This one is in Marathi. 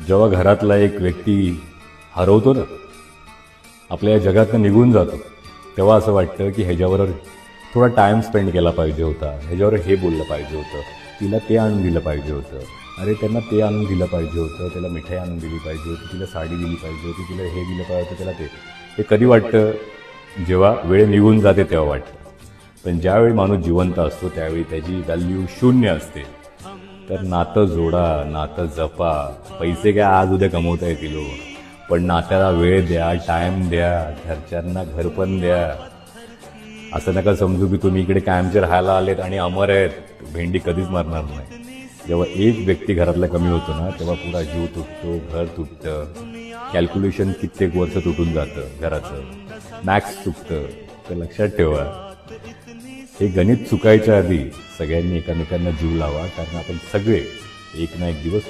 जेव्हा घरातला एक व्यक्ती हरवतो ना, आपल्या या जगातनं निघून जातो, तेव्हा असं वाटतं की ह्याच्यावर थोडा टाईम स्पेंड केला पाहिजे होता, ह्याच्यावर हे बोललं पाहिजे होतं, तिला ते आणून दिलं पाहिजे होतं, अरे त्यांना ते आणून दिलं पाहिजे होतं, त्याला मिठाई आणून दिली पाहिजे होती, तिला साडी दिली पाहिजे होती, तिला हे दिलं पाहिजे होतं, त्याला ते. हे कधी वाटतं? जेव्हा वेळ निघून जाते तेव्हा वाटतं. पण ज्यावेळी माणूस जिवंत असतो त्यावेळी त्याची व्हॅल्यू शून्य असते. तर नातं जोडा, नातं जपा. पैसे काय आज उद्या कमवता येतील हो, पण नात्याला वेळ द्या, टाईम द्या, घरच्यांना घरपण द्या. असं नका समजू की तुम्ही इकडे कायमचे राहायला आलेत आणि अमर आहेत, भेंडी कधीच मरणार नाही. जेव्हा एक व्यक्ती घरातला कमी होतो ना, तेव्हा पुरा जीव तुटतो, घर तुटतं, कॅल्क्युलेशन कित्येक वर्ष तुटून जातं घराचं, मॅक्स चुकतं. तर लक्षात ठेवा, हे गणित चुकायच्या आधी सगळ्यांनी एकमेकांना जीव लावा, कारण आपण सगळे एक ना एक दिवस